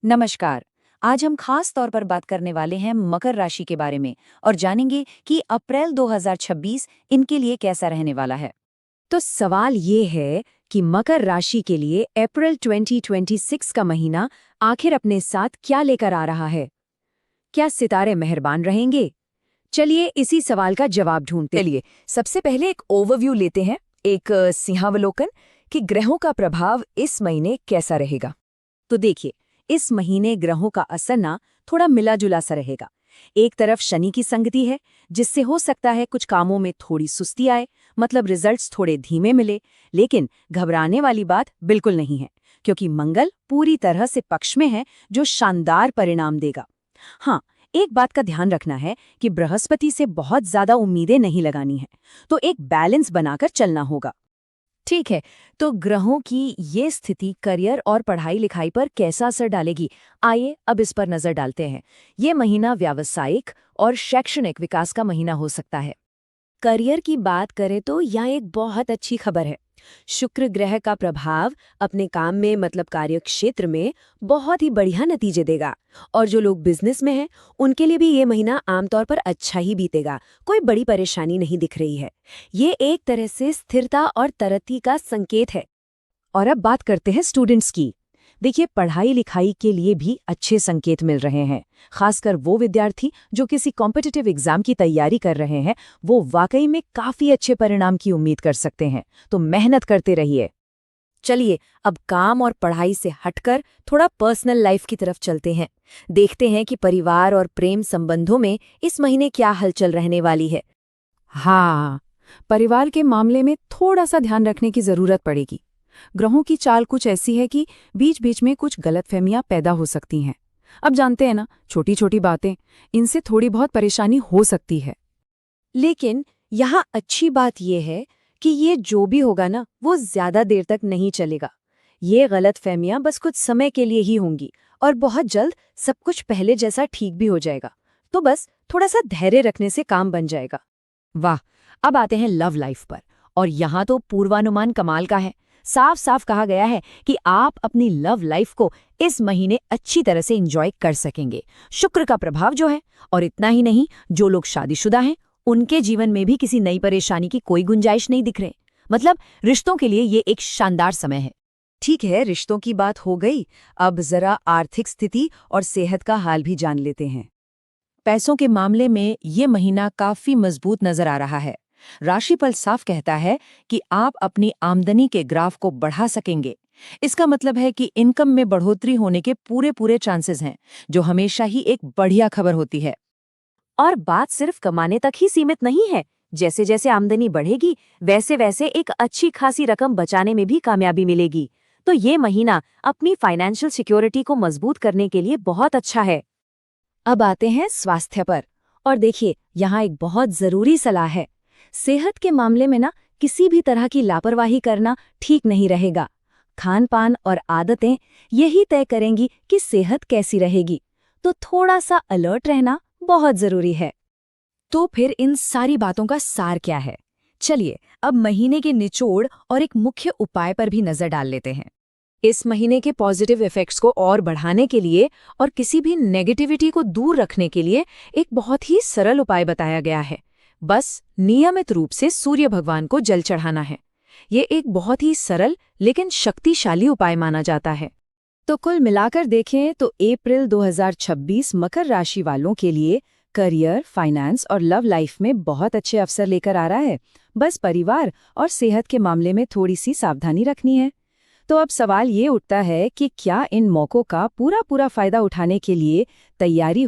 नमस्कार। आज हम खास तौर पर बात करने वाले हैं मकर राशि के बारे में और जानेंगे कि अप्रैल 2026 इनके लिए कैसा रहने वाला है। तो सवाल ये है कि मकर राशि के लिए अप्रैल 2026 का महीना आखिर अपने साथ क्या लेकर आ रहा है? क्या सितारे मेहरबान रहेंगे? चलिए इसी सवाल का जवाब ढूंढते हैं। चलिए सबसे पहले एक ओवरव्यू लेते हैं, एक सिंहावलोकन कि ग्रहों का प्रभाव इस महीने कैसा रहेगा। तो देखिए, इस महीने ग्रहों का असर ना थोड़ा मिला जुला सा रहेगा। एक तरफ शनि की संगति है, जिससे हो सकता है कुछ कामों में थोड़ी सुस्ती आए, मतलब रिजल्ट्स थोड़े धीमे मिले। लेकिन घबराने वाली बात बिल्कुल नहीं है, क्योंकि मंगल पूरी तरह से पक्ष में है, जो शानदार परिणाम देगा। हाँ, एक बात का ध्यान रखना है कि बृहस्पति से बहुत ज्यादा उम्मीदें नहीं लगानी है, तो एक बैलेंस बनाकर चलना होगा। ठीक है, तो ग्रहों की ये स्थिति करियर और पढ़ाई लिखाई पर कैसा असर डालेगी? आइए अब इस पर नजर डालते हैं। ये महीना व्यावसायिक और शैक्षणिक विकास का महीना हो सकता है। करियर की बात करें तो यह एक बहुत अच्छी खबर है। शुक्र ग्रह का प्रभाव अपने काम में मतलब कार्य क्षेत्र में बहुत ही बढ़िया नतीजे देगा। और जो लोग बिजनेस में हैं उनके लिए भी ये महीना आमतौर पर अच्छा ही बीतेगा। कोई बड़ी परेशानी नहीं दिख रही है। ये एक तरह से स्थिरता और तरक्की का संकेत है। और अब बात करते हैं स्टूडेंट्स की। देखिए, पढ़ाई लिखाई के लिए भी अच्छे संकेत मिल रहे हैं। खासकर वो विद्यार्थी जो किसी कॉम्पिटिटिव एग्जाम की तैयारी कर रहे हैं, वो वाकई में काफी अच्छे परिणाम की उम्मीद कर सकते हैं। तो मेहनत करते रहिए। चलिए अब काम और पढ़ाई से हटकर थोड़ा पर्सनल लाइफ की तरफ चलते हैं। देखते हैं कि परिवार और प्रेम संबंधों में इस महीने क्या हलचल रहने वाली है। हाँ, परिवार के मामले में थोड़ा सा ध्यान रखने की जरूरत पड़ेगी। ग्रहों की चाल कुछ ऐसी है कि बीच बीच में कुछ गलतफहमियां पैदा हो सकती हैं। अब जानते हैं ना, छोटी छोटी बातें, इनसे थोड़ी बहुत परेशानी हो सकती है। लेकिन यहाँ अच्छी बात यह है कि ये जो भी होगा ना, वो ज्यादा देर तक नहीं चलेगा। ये गलतफहमियां बस कुछ समय के लिए ही होंगी और बहुत जल्द सब कुछ पहले जैसा ठीक भी हो जाएगा। तो बस थोड़ा सा धैर्य रखने से काम बन जाएगा। वाह, अब आते हैं लव लाइफ पर। और यहाँ तो पूर्वानुमान कमाल का है। साफ साफ कहा गया है कि आप अपनी लव लाइफ को इस महीने अच्छी तरह से एंजॉय कर सकेंगे। शुक्र का प्रभाव जो है, और इतना ही नहीं, जो लोग शादीशुदा हैं उनके जीवन में भी किसी नई परेशानी की कोई गुंजाइश नहीं दिख रही। मतलब रिश्तों के लिए ये एक शानदार समय है। ठीक है, रिश्तों की बात हो गई। अब जरा आर्थिक स्थिति और सेहत का हाल भी जान लेते हैं। पैसों के मामले में ये महीना काफी मजबूत नजर आ रहा है। राशिफल साफ कहता है कि आप अपनी आमदनी के ग्राफ को बढ़ा सकेंगे। इसका मतलब है कि इनकम में बढ़ोतरी होने के पूरे पूरे चांसेस हैं, जो हमेशा ही एक बढ़िया खबर होती है। और बात सिर्फ कमाने तक ही सीमित नहीं है। जैसे जैसे आमदनी बढ़ेगी, वैसे वैसे एक अच्छी खासी रकम बचाने में भी कामयाबी मिलेगी। तो ये महीना अपनी फाइनेंशियल सिक्योरिटी को मजबूत करने के लिए बहुत अच्छा है। अब आते हैं स्वास्थ्य पर। और देखिए, यहाँ एक बहुत जरूरी सलाह है। सेहत के मामले में ना किसी भी तरह की लापरवाही करना ठीक नहीं रहेगा। खान पान और आदतें यही तय करेंगी कि सेहत कैसी रहेगी। तो थोड़ा सा अलर्ट रहना बहुत जरूरी है। तो फिर इन सारी बातों का सार क्या है? चलिए अब महीने के निचोड़ और एक मुख्य उपाय पर भी नजर डाल लेते हैं। इस महीने के पॉजिटिव इफेक्ट्स को और बढ़ाने के लिए और किसी भी नेगेटिविटी को दूर रखने के लिए एक बहुत ही सरल उपाय बताया गया है। बस नियमित रूप से सूर्य भगवान को जल चढ़ाना है। ये एक बहुत ही सरल लेकिन शक्तिशाली उपाय माना जाता है। तो कुल मिलाकर देखें तो अप्रैल 2026 मकर राशि वालों के लिए करियर, फाइनेंस और लव लाइफ में बहुत अच्छे अवसर लेकर आ रहा है। बस परिवार और सेहत के मामले में थोड़ी सी सावधानी रखनी है। तो अब सवाल ये उठता है कि क्या इन मौकों का पूरा पूरा फायदा उठाने के लिए तैयारी